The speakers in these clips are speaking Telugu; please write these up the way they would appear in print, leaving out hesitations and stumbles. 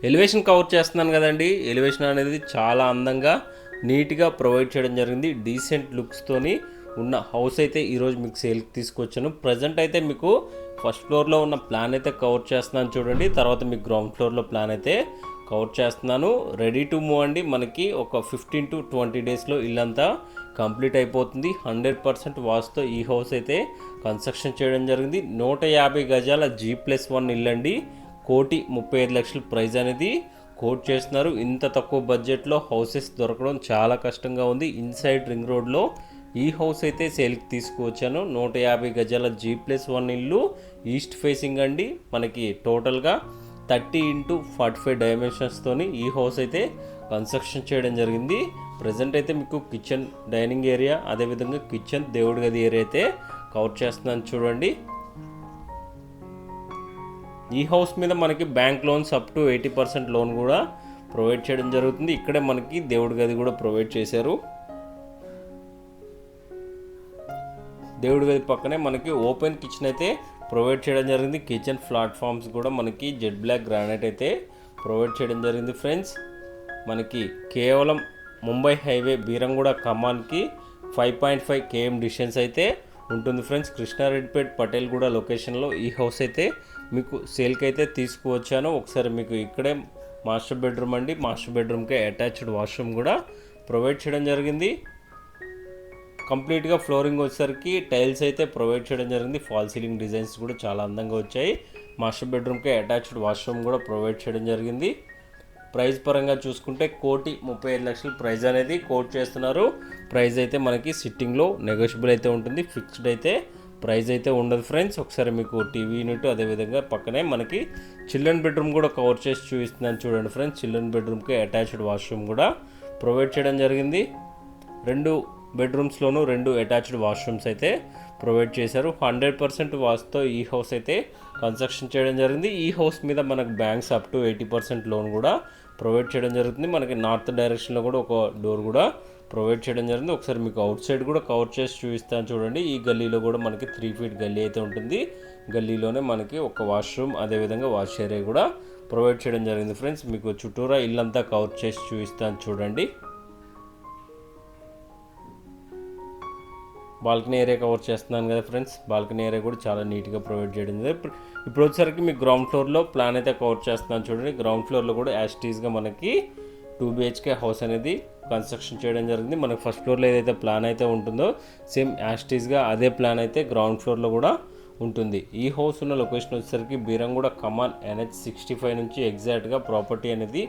ఎలివేషన్ కవర్ చేస్తున్నాను కదండి. ఎలివేషన్ అనేది చాలా అందంగా నీట్గా ప్రొవైడ్ చేయడం జరిగింది. డీసెంట్ లుక్స్తోని ఉన్న హౌస్ అయితే ఈరోజు మీకు సేల్కి తీసుకొచ్చాను. ప్రజెంట్ అయితే మీకు ఫస్ట్ ఫ్లోర్లో ఉన్న ప్లాన్ అయితే కవర్ చేస్తున్నాను చూడండి. తర్వాత మీకు గ్రౌండ్ ఫ్లోర్లో ప్లాన్ అయితే కవర్ చేస్తున్నాను. రెడీ టు మూవ్ అండి. మనకి ఒక 15 to 20 డేస్లో ఇల్లంతా కంప్లీట్ అయిపోతుంది. 100% వాస్తుతో ఈ హౌస్ అయితే కన్స్ట్రక్షన్ చేయడం జరిగింది. 150 గజాల G+1 ఇల్లు అండి. 1,35,00,000 ప్రైస్ అనేది కోట్ చేస్తున్నారు. ఇంత తక్కువ బడ్జెట్లో హౌసెస్ దొరకడం చాలా కష్టంగా ఉంది. ఇన్సైడ్ రింగ్ రోడ్లో ఈ హౌస్ అయితే సేల్కి తీసుకువచ్చాను. 150 గజాల G+1 ఇల్లు, ఈస్ట్ ఫేసింగ్ అండి. మనకి టోటల్గా 30 x 45 డైమెన్షన్స్తోని ఈ హౌస్ అయితే కన్స్ట్రక్షన్ చేయడం జరిగింది. ప్రజెంట్ అయితే మీకు కిచెన్, డైనింగ్ ఏరియా, అదేవిధంగా కిచెన్, దేవుడి గది ఏరియా అయితే కవర్ చేస్తున్నాను చూడండి. ఈ హౌస్ మీద మనకి bank loans up to 80% loan కూడా ప్రొవైడ్ చేయడం జరుగుతుంది. ఇక్కడే మనకి దేవుడి గది కూడా ప్రొవైడ్ చేశారు. దేవుడి గది పక్కనే మనకి ఓపెన్ కిచెన్ అయితే ప్రొవైడ్ చేయడం జరిగింది. కిచెన్ ప్లాట్ఫామ్స్ కూడా మనకి జెడ్ బ్లాక్ గ్రానైట్ అయితే ప్రొవైడ్ చేయడం జరిగింది ఫ్రెండ్స్. మనకి కేవలం ముంబై హైవే బీరంగూడ ఖమ్మాన్కి 5.5 km డిస్టెన్స్ అయితే ఉంటుంది ఫ్రెండ్స్. కృష్ణారెడ్డిపేట్ పటేల్గూడ లొకేషన్లో ఈ హౌస్ అయితే మీకు సేల్కి అయితే తీసుకువచ్చాను. ఒకసారి మీకు ఇక్కడే మాస్టర్ బెడ్రూమ్ అండి. మాస్టర్ బెడ్రూమ్కి అటాచ్డ్ వాష్రూమ్ కూడా ప్రొవైడ్ చేయడం జరిగింది. కంప్లీట్గా ఫ్లోరింగ్ వచ్చేసరికి టైల్స్ అయితే ప్రొవైడ్ చేయడం జరిగింది. ఫాల్ సీలింగ్ డిజైన్స్ కూడా చాలా అందంగా వచ్చాయి. మాస్టర్ బెడ్రూమ్కి అటాచ్డ్ వాష్రూమ్ కూడా ప్రొవైడ్ చేయడం జరిగింది. ప్రైస్ పరంగా చూసుకుంటే 1,35,00,000 ప్రైస్ అనేది కోట్ చేస్తున్నారు. ప్రైస్ అయితే మనకి సిట్టింగ్లో నెగోషియబుల్ అయితే ఉంటుంది. ఫిక్స్డ్ అయితే ప్రైస్ అయితే ఉండదు ఫ్రెండ్స్. ఒకసారి మీకు టీవీ యూనిట్, అదేవిధంగా పక్కనే మనకి చిల్డ్రన్ బెడ్రూమ్ కూడా కవర్ చేసి చూపిస్తున్నాను చూడండి ఫ్రెండ్స్. చిల్డ్రన్ బెడ్రూమ్కి అటాచ్డ్ వాష్రూమ్ కూడా ప్రొవైడ్ చేయడం జరిగింది. 2 బెడ్రూమ్స్లోనూ 2 అటాచ్డ్ వాష్రూమ్స్ అయితే ప్రొవైడ్ చేశారు. 100% వాస్తుతో ఈ హౌస్ అయితే కన్స్ట్రక్షన్ చేయడం జరిగింది. ఈ హౌస్ మీద మనకు బ్యాంక్స్ అప్ టు 80% లోన్ కూడా ప్రొవైడ్ చేయడం జరుగుతుంది. మనకి నార్త్ డైరెక్షన్లో కూడా ఒక డోర్ కూడా ప్రొవైడ్ చేయడం జరిగింది. ఒకసారి మీకు అవుట్ సైడ్ కూడా కవర్ చేసి చూపిస్తాను చూడండి. ఈ గల్లీలో కూడా మనకి 3 feet గల్లీ అయితే ఉంటుంది. గల్లీలోనే మనకి ఒక వాష్రూమ్, అదేవిధంగా వాష్ ఏరియా కూడా ప్రొవైడ్ చేయడం జరిగింది ఫ్రెండ్స్. మీకు చుట్టూరా ఇల్లంతా కవర్ చేసి చూపిస్తాను చూడండి. బాల్కనీ ఏరియా కవర్ చేస్తున్నాను కదా ఫ్రెండ్స్. బాల్కనీ ఏరియా కూడా చాలా నీట్గా ప్రొవైడ్ చేయడం జరిగింది. ఇప్పుడు వచ్చేసరికి మీకు గ్రౌండ్ ఫ్లోర్లో ప్లాన్ అయితే కవర్ చేస్తున్నాను చూడండి. గ్రౌండ్ ఫ్లోర్లో కూడా యాస్టీస్గా మనకి 2 BHK హౌస్ అనేది కన్స్ట్రక్షన్ చేయడం జరిగింది. మనకి ఫస్ట్ ఫ్లోర్లో ఏదైతే ప్లాన్ అయితే ఉంటుందో సేమ్ యాస్టీస్గా అదే ప్లాన్ అయితే గ్రౌండ్ ఫ్లోర్లో కూడా ఉంటుంది. ఈ హౌస్ ఉన్న లొకేషన్ వచ్చేసరికి బీరంగూడ ఖమ్మాన్ NH65 నుంచి ఎగ్జాక్ట్గా ప్రాపర్టీ అనేది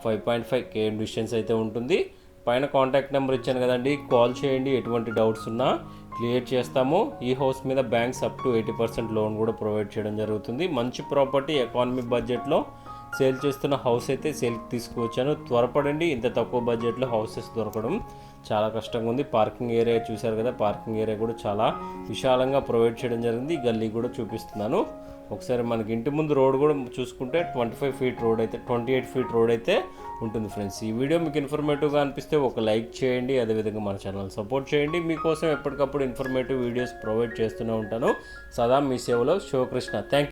5.5 km డిస్టెన్స్ అయితే ఉంటుంది. పైన కాంటాక్ట్ నెంబర్ ఇచ్చాను కదండి, కాల్ చేయండి. ఎటువంటి డౌట్స్ ఉన్నా క్లియర్ చేస్తాము. ఈ హౌస్ మీద బ్యాంక్స్ అప్ టు 80% లోన్ కూడా ప్రొవైడ్ చేయడం జరుగుతుంది. మంచి ప్రాపర్టీ, ఎకానమీ బడ్జెట్లో సేల్ చేస్తున్న హౌస్ అయితే సేల్కి తీసుకువచ్చాను. త్వరపడండి. ఇంత తక్కువ బడ్జెట్లో హౌసెస్ దొరకడం చాలా కష్టంగా ఉంది. పార్కింగ్ ఏరియా చూశారు కదా, పార్కింగ్ ఏరియా కూడా చాలా విశాలంగా ప్రొవైడ్ చేయడం జరిగింది. గల్లీ కూడా చూపిస్తున్నాను. ఒకసారి మనకి ఇంటి ముందు రోడ్ కూడా చూసుకుంటే 25 feet రోడ్ అయితే 28 feet రోడ్ అయితే ఉంటుంది ఫ్రెండ్స్. ఈ వీడియో మీకు ఇన్ఫర్మేటివ్గా అనిపిస్తే ఒక లైక్ చేయండి. అదేవిధంగా మన ఛానల్ సపోర్ట్ చేయండి. మీకోసం ఎప్పటికప్పుడు ఇన్ఫర్మేటివ్ వీడియోస్ ప్రొవైడ్ చేస్తూనే ఉంటాను. సదా మీ సేవలో శివకృష్ణ. థ్యాంక్